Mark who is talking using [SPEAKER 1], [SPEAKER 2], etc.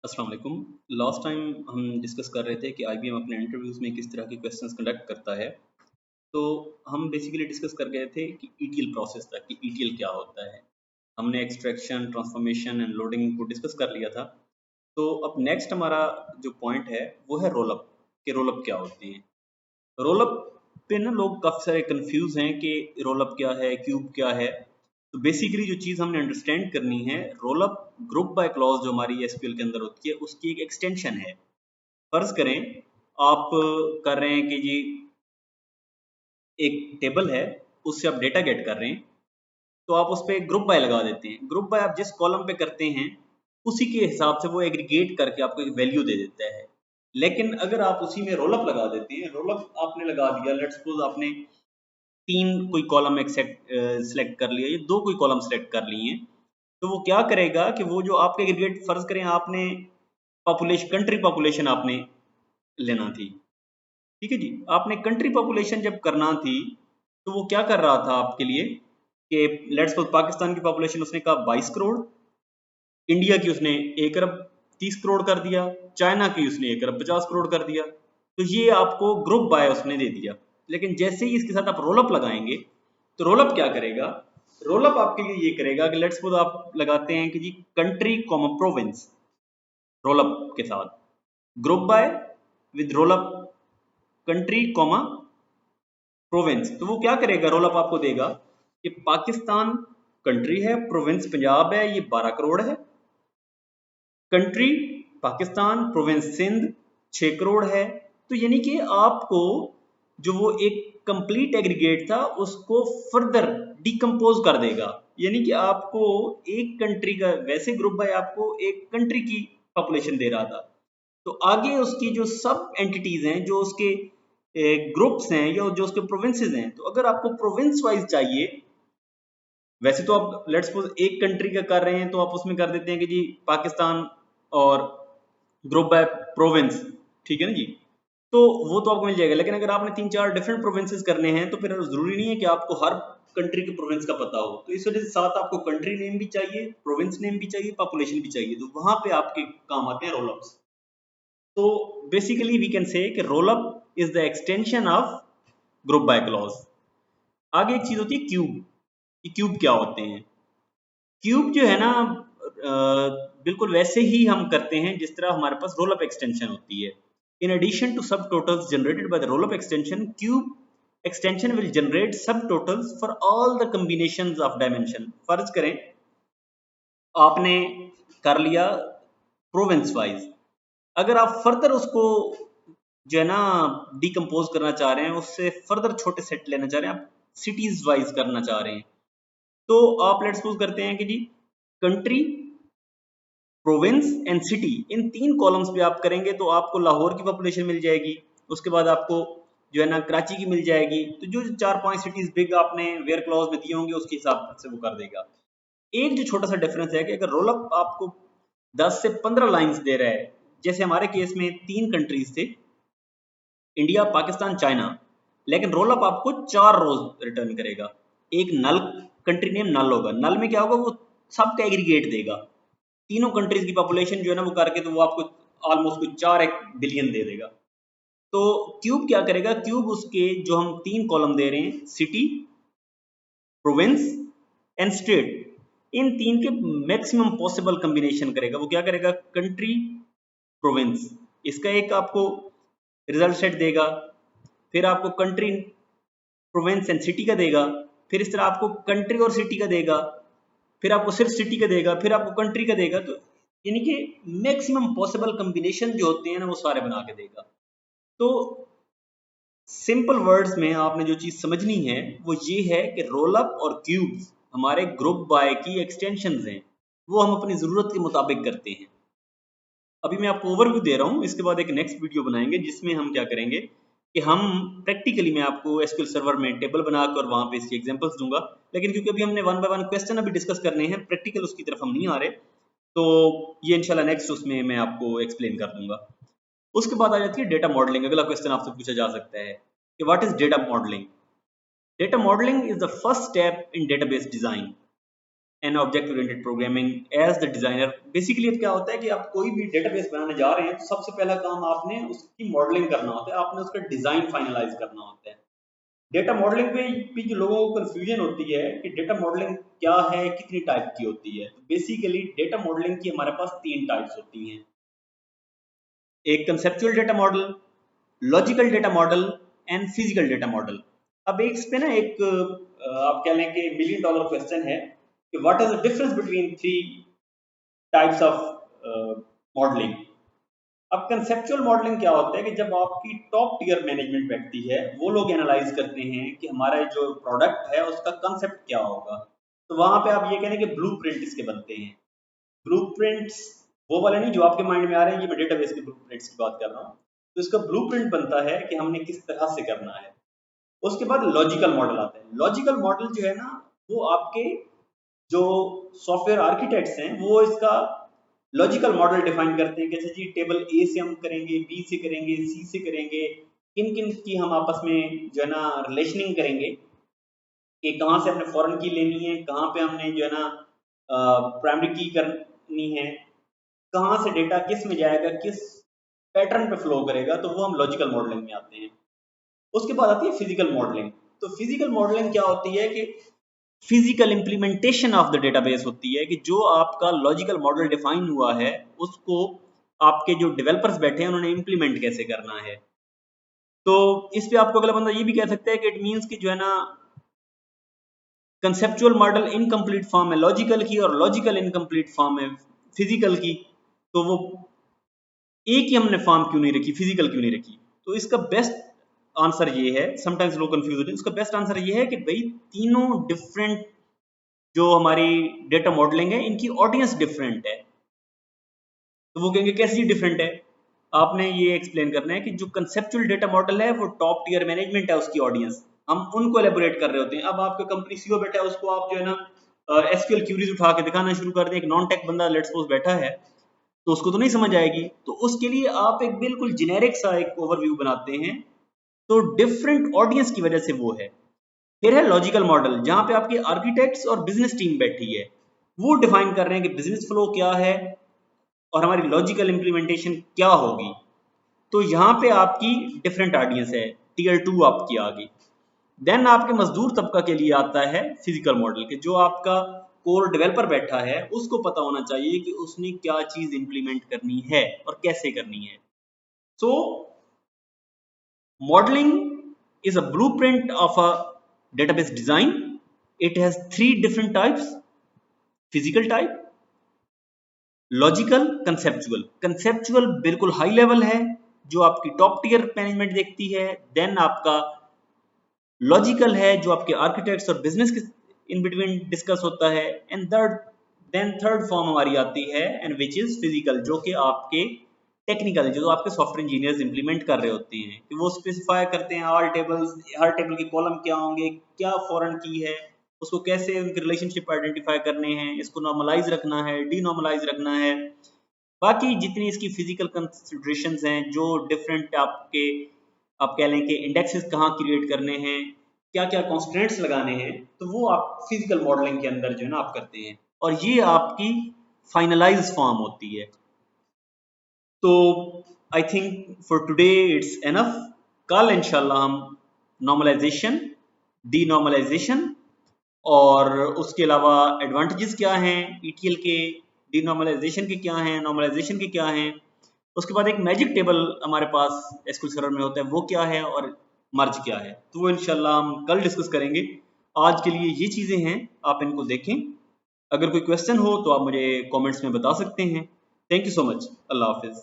[SPEAKER 1] अस्सलाम वालेकुम। Last time हम डिस्कस कर रहे थे कि आईबीएम अपने इंटरव्यूज़ में किस तरह के क्वेश्चंस कंडक्ट करता है। तो हम बेसिकली डिस्कस कर गए थे कि ईटीएल प्रोसेस तक कि ईटीएल क्या होता है। हमने एक्सट्रैक्शन, ट्रांसफॉर्मेशन एंड लोडिंग को डिस्कस कर लिया था। तो अब नेक्स्ट हमारा जो पॉइंट है वो है रोलअप, कि रोलअप क्या होती है। रोलअप पे ना लोग काफ़ी सारे कंफ्यूज हैं कि रोलअप क्या है, क्यूब क्या है। तो बेसिकली जो चीज़ हमने अंडरस्टैंड करनी है, रोलअप ग्रुप बाय क्लॉज जो हमारी एसक्यूएल के अंदर होती है उसकी एक एक्सटेंशन है। फर्ज करें आप कर रहे हैं कि जी एक टेबल है, उससे आप डेटा गेट कर रहे हैं, तो आप उस पर ग्रुप बाय लगा देते हैं। ग्रुप बाय आप जिस कॉलम पे करते हैं उसी के हिसाब से वो एग्रीगेट करके आपको एक वैल्यू दे देता है। लेकिन अगर आप उसी में रोलअप लगा देते हैं, रोलअप आपने लगा दिया, लेट्स सपोज आपने तीन कोई कॉलम सेलेक्ट कर लिया या दो कोई कॉलम सेलेक्ट कर लिए हैं, तो वो क्या करेगा कि वो जो आपके एग्रीगेट, फर्ज करें आपने पॉपुलेशन, कंट्री पॉपुलेशन आपने लेना थी, ठीक है जी। आपने कंट्री पॉपुलेशन जब करना थी तो वो क्या कर रहा था आपके लिए कि लेट्स सपोज पाकिस्तान की पॉपुलेशन उसने कहा 22 करोड़, इंडिया की उसने 1 अरब 30 करोड़ कर दिया, चाइना की उसने 1 अरब 50 करोड़ कर दिया। तो ये आपको ग्रुप बाय उसने दे दिया। लेकिन जैसे ही इसके साथ आप रोलअप लगाएंगे तो रोलअप क्या करेगा, रोलअप आपके लिए ये करेगा कि लेट्स सपोज आप लगाते हैं कि जी कंट्री कॉमा प्रोविंस, रोलअप के साथ group by with rollup country comma province. तो वो क्या करेगा, रोलअप आपको देगा कि पाकिस्तान कंट्री है, प्रोविंस पंजाब है, ये 12 करोड़ है। कंट्री पाकिस्तान, प्रोविंस सिंध 6 करोड़ है। तो यानी कि आपको जो वो एक कंप्लीट एग्रीगेट था उसको फर्दर डिकम्पोज कर देगा। यानी कि आपको एक कंट्री का, वैसे ग्रुप बाय आपको एक कंट्री की पॉपुलेशन दे रहा था, तो आगे उसकी जो सब एंटिटीज हैं, जो उसके ग्रुप्स हैं या जो उसके प्रोविंसेस हैं, तो अगर आपको प्रोविंस वाइज चाहिए, वैसे तो आप लेट्स सपोज एक कंट्री का कर रहे हैं तो आप उसमें कर देते हैं कि जी पाकिस्तान और ग्रुप बाय प्रोविंस, ठीक है ना जी। तो वो तो आपको मिल जाएगा। लेकिन अगर आपने 3-4 डिफरेंट प्रोविंसेस करने हैं तो फिर जरूरी नहीं है कि आपको हर कंट्री के प्रोविंस का पता हो। तो इस वजह से साथ आपको कंट्री नेम भी चाहिए, प्रोविंस नेम भी चाहिए, पॉपुलेशन भी चाहिए, तो वहां पे आपके काम आते हैं रोलअप्स। तो बेसिकली वी कैन से कि rollup is the extension of group by clause. आगे एक चीज होती है क्यूब। कि क्यूब क्या होते हैं। क्यूब जो है ना, बिल्कुल वैसे ही हम करते हैं जिस तरह हमारे पास रोलअप एक्सटेंशन होती है। In addition to subtotals generated by the rollup extension, cube extension will generate subtotals for all the combinations of dimension. फर्ज करें आपने कर लिया प्रोविंस वाइज, अगर आप फर्दर उसको जो है ना डिकम्पोज करना चाह रहे हैं, उससे फर्दर छोटे सेट लेना चाह रहे हैं, आप सिटीज वाइज करना चाह रहे हैं, तो आप लेट्स सपोज करते हैं कि जी कंट्री, प्रोविंस एंड सिटी, इन तीन कॉलम्स पे आप करेंगे तो आपको लाहौर की पॉपुलेशन मिल जाएगी, उसके बाद आपको जो है ना कराची की मिल जाएगी। तो जो 4-5 सिटीज बिग आपने वेयर क्लॉज में दिए होंगे उसके हिसाब से वो कर देगा। एक जो छोटा सा डिफरेंस है कि अगर रोलअप आपको 10 से 15 लाइंस दे रहा है, जैसे हमारे केस में तीन कंट्रीज थे, इंडिया, पाकिस्तान, चाइना, लेकिन रोलअप आपको 4 रोज रिटर्न करेगा। एक नल, कंट्री नेम नल होगा, नल में क्या होगा, वो सबका एग्रीगेट देगा, तीनों कंट्रीज की पॉपुलेशन जो है ना वो करके, तो वो आपको ऑलमोस्ट कोई 4 बिलियन दे देगा। तो क्यूब क्या करेगा, क्यूब उसके जो हम तीन कॉलम दे रहे हैं, सिटी, प्रोविंस एंड स्टेट, इन तीन के मैक्सिमम पॉसिबल कॉम्बिनेशन करेगा। वो क्या करेगा, कंट्री, प्रोविंस, इसका एक आपको रिजल्ट सेट देगा, फिर आपको कंट्री, प्रोविंस एंड सिटी का देगा, फिर इस तरह आपको कंट्री और सिटी का देगा, फिर आपको सिर्फ सिटी का देगा, फिर आपको कंट्री का देगा। तो यानी कि मैक्सिमम पॉसिबल कॉम्बिनेशन जो होते हैं ना वो सारे बना के देगा। तो सिंपल वर्ड्स में आपने जो चीज समझनी है वो ये है कि रोलअप और क्यूब्स हमारे ग्रुप बाय की एक्सटेंशंस हैं, वो हम अपनी जरूरत के मुताबिक करते हैं। अभी मैं आपको ओवरव्यू दे रहा हूँ, इसके बाद एक नेक्स्ट वीडियो बनाएंगे जिसमें हम क्या करेंगे कि हम प्रैक्टिकली, मैं आपको एसक्यूएल सर्वर में टेबल बनाकर वहां पे इसकी एग्जांपल्स दूंगा। लेकिन क्योंकि अभी हमने वन बाय वन क्वेश्चन अभी डिस्कस करने हैं, प्रैक्टिकल उसकी तरफ हम नहीं आ रहे, तो ये इंशाल्लाह नेक्स्ट उसमें मैं आपको एक्सप्लेन कर दूंगा। उसके बाद आ जाती है डेटा मॉडलिंग। अगला क्वेश्चन आपसे पूछा जा सकता है कि what is data modelling. Data modelling is the first step in database design and object oriented programming as the designer. Basically अब क्या होता है कि आप कोई भी डेटाबेस बनाने जा रहे हैं तो सबसे पहला काम आपने उसकी मॉडलिंग करना होता है, आपने उसका डिजाइन फाइनलाइज करना होता है। डेटा मॉडलिंग पे भी जो लोगों को कंफ्यूजन होती है कि डेटा मॉडलिंग क्या है, कितनी टाइप की होती है। तो बेसिकली डेटा मॉडलिंग की हमारे पास 3 टाइप्स होती हैं, एक conceptual data model, logical data model and physical data model. अब एक इस पे ना एक आप कह लें कि मिलियन डॉलर क्वेश्चन है कि what is the difference between 3 types of modelling. अब कंसेप्चुअल मॉडलिंग क्या होता है कि जब आपकी टॉप टियर मैनेजमेंट बैठती है, वो लोग एनालाइज करते हैं कि हमारा जो प्रोडक्ट है उसका कंसेप्ट क्या होगा। तो वहां पे आप ये कह रहे हैं कि ब्लूप्रिंट इसके बनते हैं। ब्लूप्रिंट्स वो वाले नहीं जो आपके माइंड में आ रहे हैं, ये मैं डेटाबेस के ब्लूप्रिंट्स की बात कर रहा हूँ। तो इसका ब्लूप्रिंट बनता है कि हमने किस तरह से करना है। उसके बाद लॉजिकल मॉडल आता है। लॉजिकल मॉडल जो है ना, वो आपके जो सॉफ्टवेयर आर्किटेक्ट्स हैं वो इसका लॉजिकल मॉडल डिफाइन करते हैं। कैसे जी, टेबल ए से हम करेंगे, बी से करेंगे, सी से करेंगे, किन किन की हम आपस में जो है ना रिलेशनिंग करेंगे कि कहाँ से हमने फॉरेन की लेनी है, कहाँ पे हमने जो है ना प्राइमरी की करनी है, कहाँ से डेटा किस में जाएगा, किस पैटर्न पे फ्लो करेगा। तो वो हम लॉजिकल मॉडलिंग में आते हैं। उसके बाद आती है फिजिकल मॉडलिंग। तो फिजिकल मॉडलिंग क्या होती है कि physical implementation of the database होती है कि जो आपका लॉजिकल मॉडल डिफाइन हुआ है उसको आपके जो डेवलपर्स बैठे हैं उन्होंने इंप्लीमेंट कैसे करना है। तो इस पे आपको अगला बंदा ये भी कह सकता है कि इट मींस कि जो है ना कंसेप्चुअल मॉडल इनकम्प्लीट फॉर्म है लॉजिकल की, और लॉजिकल इनकम्प्लीट फॉर्म है फिजिकल की। तो वो एक ही हमने फॉर्म क्यों नहीं रखी, फिजिकल क्यों नहीं रखी। तो इसका बेस्ट आंसर ये है, समटाइम्स लोग कंफ्यूज होते हैं, उसका बेस्ट आंसर ये है कि भाई तीनों डिफरेंट जो हमारी डेटा मॉडलिंग है इनकी ऑडियंस डिफरेंट है। तो वो कहेंगे कैसे डिफरेंट है, आपने ये एक्सप्लेन करना है कि जो कंसेप्चुअल डेटा मॉडल है वो टॉप टियर मैनेजमेंट है, उसकी ऑडियंस हम उनको एलेबोरेट कर रहे होते हैं। अब आपका कंपनी सीईओ बैठा है, उसको आप जो है ना एसक्यूएल क्यूरीज उठा के दिखाना शुरू कर दें, एक नॉन टेक बंदा लेट्स सपोज बैठा है तो उसको तो नहीं समझ आएगी। तो उसके लिए आप एक बिल्कुल जेनेरिक सा एक ओवरव्यू बनाते हैं, तो डिफरेंट ऑडियंस की वजह से वो है। फिर है लॉजिकल मॉडल, जहां पे आपके आर्किटेक्ट्स और बिजनेस टीम बैठी है, वो डिफाइन कर रहे हैं कि बिजनेस फ्लो क्या है और हमारी लॉजिकल इंप्लीमेंटेशन क्या होगी। तो यहाँ पे आपकी डिफरेंट ऑडियंस है, टीयर 2 आपकी आ गई। देन आपके मजदूर तबका के लिए आता है फिजिकल मॉडल के, जो आपका कोर डेवलपर बैठा है उसको पता होना चाहिए कि उसने क्या चीज इंप्लीमेंट करनी है और कैसे करनी है। सो modeling is a blueprint of a database design. It has 3 different types: physical type, logical, conceptual. Conceptual बिल्कुल हाई लेवल है जो आपकी टॉप टियर मैनेजमेंट देखती है। देन आपका लॉजिकल है जो आपके आर्किटेक्ट्स और बिजनेस के इन बिटवीन डिस्कस होता है। एंड थर्ड फॉर्म हमारी आती है एंड विच इज फिजिकल, जो कि आपके टेक्निकल, जो आपके सॉफ्टवेयर इंजीनियर्स इंप्लीमेंट कर रहे होते हैं कि वो स्पेसिफाई करते हैं ऑल टेबल्स, हर टेबल के कॉलम क्या होंगे, क्या फॉरेन की है, उसको कैसे उनके रिलेशनशिप आइडेंटिफाई करने हैं, इसको नॉर्मलाइज रखना है, डी नॉर्मलाइज रखना है। बाकी जितनी इसकी फिजिकल कंसिडरेशंस हैं, जो डिफरेंट आपके आप कह लें कि इंडेक्सेस कहाँ क्रिएट करने हैं, क्या क्या कॉन्स्टेंट्स लगाने हैं, तो वो आप फिजिकल मॉडलिंग के अंदर जो है ना आप करते हैं, और ये आपकी फाइनलाइज फॉर्म होती है। तो I think for today it's enough. कल इंशाल्लाह हम नॉर्मलाइजेशन, डी नॉर्मलाइजेशन और उसके अलावा एडवांटेजेस क्या हैं ईटीएल के, डी नॉर्मलाइजेशन के क्या हैं, नॉर्मलाइजेशन के क्या हैं, उसके बाद एक मैजिक टेबल हमारे पास एसक्यूएल सर्वर में होता है वो क्या है, और मर्ज क्या है। तो वो इंशाल्लाह हम कल डिस्कस करेंगे। आज के लिए ये चीज़ें हैं, आप इनको देखें। अगर कोई क्वेश्चन हो तो आप मुझे कमेंट्स में बता सकते हैं। Thank you so much. अल्लाह हाफिज़।